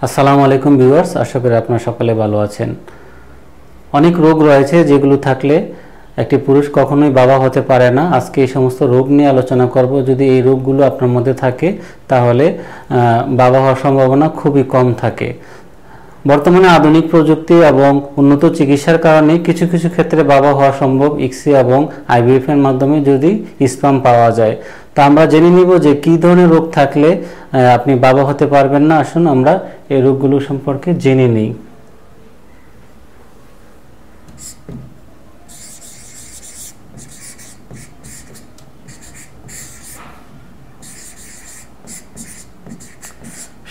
আসসালামু আলাইকুম ভিউয়ার্স, আশা করি আপনারা সকলে ভালো আছেন। অনেক রোগ রয়েছে যেগুলো থাকলে একটি পুরুষ কখনোই বাবা হতে পারে না। আজকে এই সমস্ত রোগ নিয়ে আলোচনা করব। যদি এই রোগগুলো আপনার মধ্যে থাকে তাহলে বাবা হওয়ার সম্ভাবনা খুবই কম থাকে। বর্তমানে আধুনিক প্রযুক্তি এবং উন্নত চিকিৎসার কারণে কিছু কিছু ক্ষেত্রে বাবা হওয়া সম্ভব ইক্সি এবং আইভিএফ এর মাধ্যমে যদি স্পাম পাওয়া যায়। তা আমরা জেনে নিব যে কী ধরনের রোগ থাকলে আপনি বাবা হতে পারবেন না। আসুন আমরা এই রোগগুলো সম্পর্কে জেনে নিই।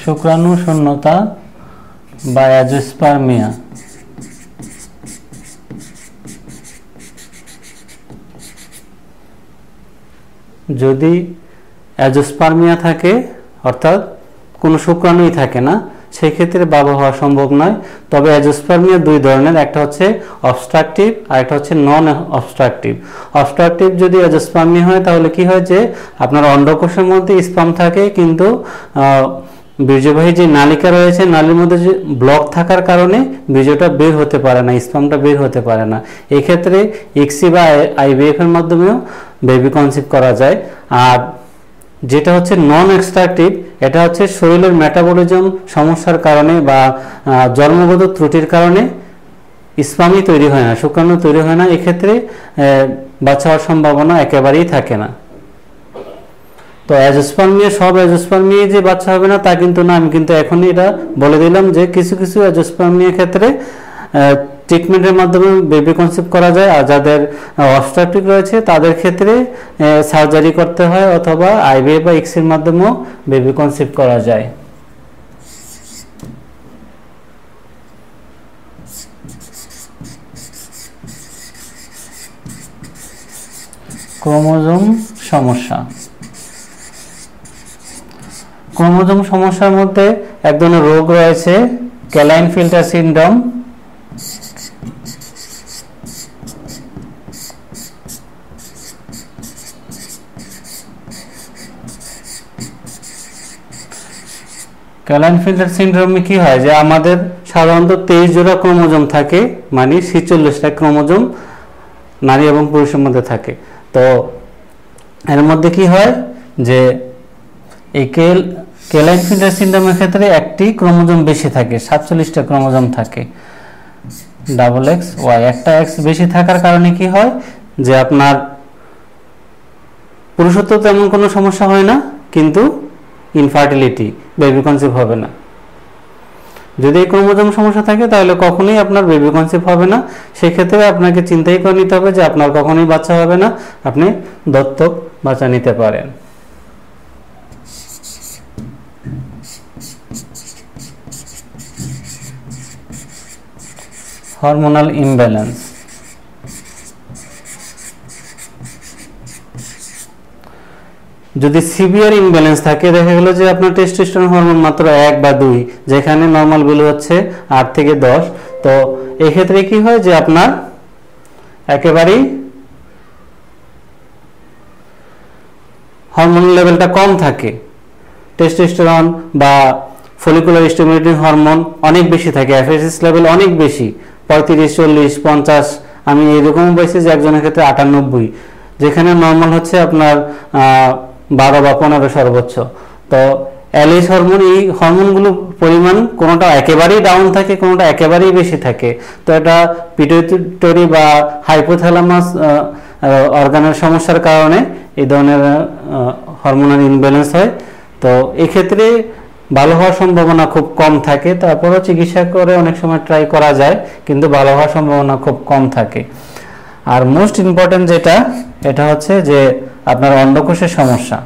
শুক্রাণু শূন্যতা বা অ্যাজোস্পার্মিয়া। যদি অ্যাজোস্পার্মিয়া থাকে অর্থাৎ কোনো শুক্রাণুই থাকে না, সেই ক্ষেত্রে বাবা হওয়া সম্ভব নয়। তবে অ্যাজোস্পার্মিয়া দুই ধরনের, একটা হচ্ছে অবস্ট্রাকটিভ আর একটা হচ্ছে নন অবস্ট্রাকটিভ। অবস্ট্রাকটিভ যদি অ্যাজোস্পার্মিয়া হয় তাহলে কি হয় যে আপনার অন্ডকোষের মধ্যে স্পাম থাকে, কিন্তু বীর্যবাহী যে নালিকা রয়েছে নালীর মধ্যে যে ব্লক থাকার কারণে বীর্যটা বের হতে পারে না, স্পামটা বের হতে পারে না। এই ক্ষেত্রে ইক্সি বা আইভিএফ এর মাধ্যমেও বেবি কনসিভ করা যায়। আর যেটা হচ্ছে নন এক্সট্রাকটিভ, এটা হচ্ছে শরীরের মেটাবলিজম সমস্যার কারণে বা জন্মগত ত্রুটির কারণে স্পামই তৈরি হয় না, শুক্রাণু তৈরি হয় না। এক্ষেত্রে বাচ্চা হওয়ার সম্ভাবনা একেবারেই থাকে না। তো অ্যাজোস্পার্মিয়া, সব অ্যাজোস্পার্মিয়া যে বাচ্চা হবে না তা কিন্তু না। আমি কিন্তু এখনই এটা বলে দিলাম যে কিছু কিছু অ্যাজোস্পার্মিয়া ক্ষেত্রে ট্রিটমেন্টের মাধ্যমে বেবি কনসিভ করা যায়, আর যাদের অবস্ট্রাকটিভ রয়েছে তাদের ক্ষেত্রে সার্জারি করতে হয় অথবা আইভিএফ বা ইক্সির মাধ্যমেও বেবি কনসিভ করা যায়। ক্রোমোজোম সমস্যা। ক্রোমোজোম সমস্যার মধ্যে এক ধরনের রোগ রয়েছে ক্যালাইন-ফিল্টার সিনড্রোম। ক্যালাইন-ফিল্টার সিনড্রোমে কি হয় যে আমাদের সাধারণত 23 জোড়া ক্রোমোজোম থাকে, মানে 46টা ক্রোমোজোম নারী এবং পুরুষের মধ্যে থাকে। তো এর মধ্যে কি হয় যে এই ক্যালাইন-ফিল্টার সিনড্রোমের ক্ষেত্রে একটি ক্রোমোজোম বেশি থাকে, 47টা ক্রোমোজোম থাকে, ডাবল এক্স ওয়াই। একটা এক্স বেশি থাকার কারণে কি হয় যে আপনার পুরুষত্ব তেমন কোনো সমস্যা হয় না, কিন্তু ইনফার্টিলিটি, বেবি কনসিভ হবে না। যদি এই ক্রোমোজোম সমস্যা থাকে তাহলে কখনোই আপনার বেবি কনসিভ হবে না। সেক্ষেত্রে আপনাকে চিন্তাই করে নিতে হবে যে আপনার কখনোই বাচ্চা হবে না, আপনি দত্তক বাচ্চা নিতে পারেন। Hormonal imbalance. যদি সিভিয়ার ইমব্যালেন্স থাকে, দেখা গেল যে আপনার টেস্টোস্টেরন হরমোন মাত্র 1 বা 2, যেখানে নর্মাল ভ্যালু হচ্ছে 8 থেকে 10, তো এই ক্ষেত্রে কি হয় যে আপনার একেবারেই হরমোন লেভেলটা কম থাকে। টেস্টোস্টেরন বা ফলিকুলার স্টিমুলেটিং হরমোন অনেক বেশি থাকে, এফএসএস লেভেল অনেক বেশি, 35, 40, 50। আমি এরকম বলছি যে একজনের ক্ষেত্রে 98, যেখানে নর্মাল হচ্ছে আপনার 12 বা 15 সর্বোচ্চ। তো এলএইচ হরমোন, এই হরমোনগুলোর পরিমাণ কোনোটা একেবারেই ডাউন থাকে, কোনোটা একেবারেই বেশি থাকে। তো এটা পিটুইটারি বা হাইপোথ্যালামাস অর্গানের সমস্যার কারণে এই ধরনের হরমোনাল ইমব্যালেন্স হয়। তো এক্ষেত্রে ভালো হওয়ার সম্ভাবনা খুব কম থাকে। তারপরেও চিকিৎসা করে অনেক সময় ট্রাই করা যায়, কিন্তু ভালো হওয়ার সম্ভাবনা খুব কম থাকে। আর মোস্ট ইম্পর্টেন্ট যেটা, এটা হচ্ছে যে আপনার অন্ডকোষের সমস্যা।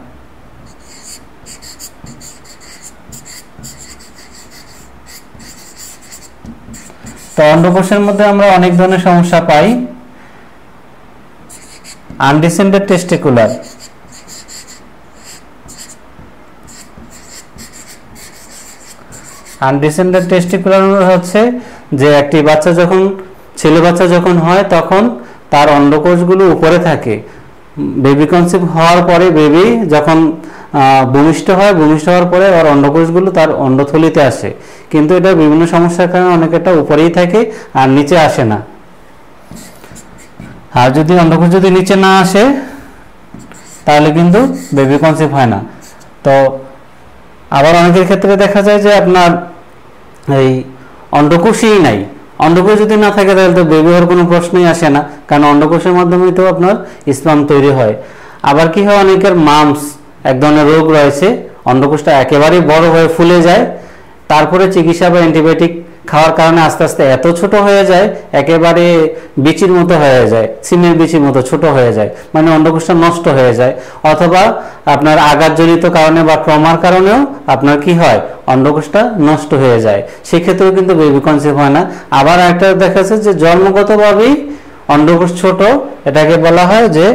তো অন্ডকোষের মধ্যে আমরা অনেক ধরনের সমস্যা পাই। আনডিসেন্ডেড টেস্টিকুলার, আনডিসেন্ডেড টেস্টিকুলার হচ্ছে যে একটি বাচ্চা যখন, ছেলে বাচ্চা যখন হয় তখন তার অন্ডকোষগুলো উপরে থাকে, বেবি কনসিভ হওয়ার পরে বেবি যখন ভূমিষ্ঠ হয়, ভূমিষ্ঠ হওয়ার পরে আর অন্ডকোষগুলো তার অন্ডথলিতে আসে, কিন্তু এটা বিভিন্ন সমস্যার কারণে অনেকটা উপরেই থাকে আর নিচে আসে না। আর যদি অন্ডকোষ যদি নিচে না আসে তাহলে কিন্তু বেবি কনসিভ হয় না। তো আবার অনেকের ক্ষেত্রে দেখা যায় যে আপনার এই অন্ডকোষই নাই, অন্ডকোষ যদি না থাকে তাহলে তো বেবি হওয়ার কোনো প্রশ্নই আসে না, কারণ অন্ডকোষের মাধ্যমেই তো আপনার স্পার্ম তৈরি হয়। আবার কি হয়, অনেকের মামস এক ধরনের রোগ রয়েছে, অন্ডকোষটা একেবারেই বড় হয়ে ফুলে যায়, তারপরে চিকিৎসা বা অ্যান্টিবায়োটিক খাওয়ার কারণে আস্তে আস্তে এত ছোট হয়ে যায়, একেবারে বিচির মতো হয়ে যায়, সিমের বিচির মতো ছোট হয়ে যায়, মানে অন্ডকোষটা নষ্ট হয়ে যায়। অথবা আপনার আঘাতজনিত কারণে বা ট্রমার কারণেও আপনার কি হয়, অন্ডকোষটা নষ্ট হয়ে যায়, সেক্ষেত্রেও কিন্তু বেবি কনসিভ হয় না। আবার একটা দেখা যাচ্ছে যে জন্মগতভাবেই অন্ডকোষ ছোট, এটাকে বলা হয় যে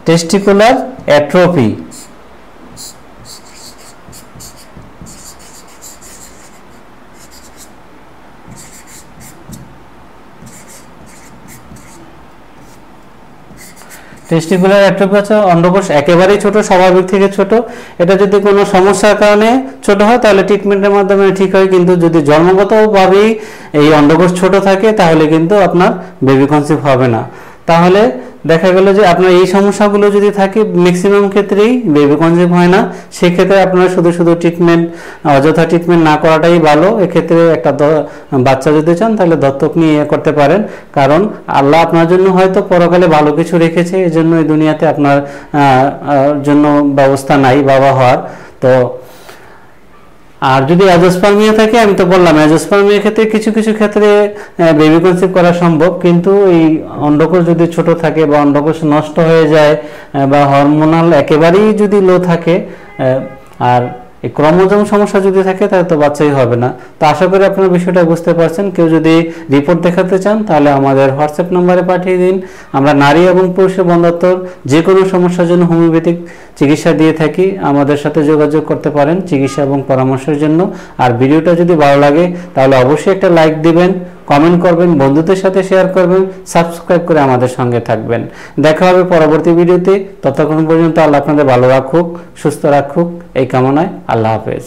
টেস্টিকুলার অ্যাট্রফি। টেস্টিকুলার অ্যাট্রফি হচ্ছে অন্ডকোষ একেবারেই ছোট, স্বাভাবিক থেকে ছোট। এটা যদি কোনো সমস্যার কারণে ছোট হয় তাহলে ট্রিটমেন্টের মাধ্যমে ঠিক হয়, কিন্তু যদি জন্মগতভাবেই এই অন্ডকোষ ছোট থাকে তাহলে কিন্তু আপনার বেবি কনসিভ হবে না। তাহলে দেখা গেল যে আপনার এই সমস্যাগুলো যদি থাকে ম্যাক্সিমাম ক্ষেত্রেই বেবি কনসিভ হয় না। সেক্ষেত্রে আপনারা শুধু শুধু ট্রিটমেন্ট, অযথা ট্রিটমেন্ট না করাটাই ভালো। এক্ষেত্রে একটা বাচ্চা যদি চান তাহলে দত্তক নিয়ে করতে পারেন, কারণ আল্লাহ আপনার জন্য হয়তো পরকালে ভালো কিছু রেখেছে, এই জন্য এই দুনিয়াতে আপনার জন্য ব্যবস্থা নাই বাবা হওয়ার। তো আর যদি অ্যাজোস্পার্মিয়া থাকে, আমি তো বললাম অ্যাজোস্পার্মিয়ার ক্ষেত্রে কিছু কিছু ক্ষেত্রে বেবি কনসিভ করা সম্ভব, কিন্তু এই অন্ডকোষ যদি ছোট থাকে বা অন্ডকোষ নষ্ট হয়ে যায় বা হরমোনাল একেবারেই যদি লো থাকে আর এই ক্রোমোজোম সমস্যা যদি থাকে তাহলে তো বাচ্চাই হবে না। তো আশা করি আপনারা বিষয়টা বুঝতে পারছেন। কেউ যদি রিপোর্ট দেখাতে চান তাহলে আমাদের হোয়াটসঅ্যাপ নম্বরে পাঠিয়ে দিন। আমরা নারী এবং পুরুষের বন্ধ্যাত্বর যে কোনো সমস্যার জন্য হোমিওপ্যাথিক চিকিৎসা দিয়ে থাকি, আমাদের সাথে যোগাযোগ করতে পারেন চিকিৎসা এবং পরামর্শের জন্য। আর ভিডিওটা যদি ভালো লাগে তাহলে অবশ্যই একটা লাইক দিবেন, কমেন্ট করবেন, বন্ধুদের সাথে শেয়ার করবেন, সাবস্ক্রাইব করে আমাদের সঙ্গে থাকবেন। দেখা হবে পরবর্তী ভিডিওতে। ততক্ষণ পর্যন্ত আল্লাহ আপনাদের ভালো রাখুক, সুস্থ রাখুক, এই কামনায় আল্লাহ হাফেজ।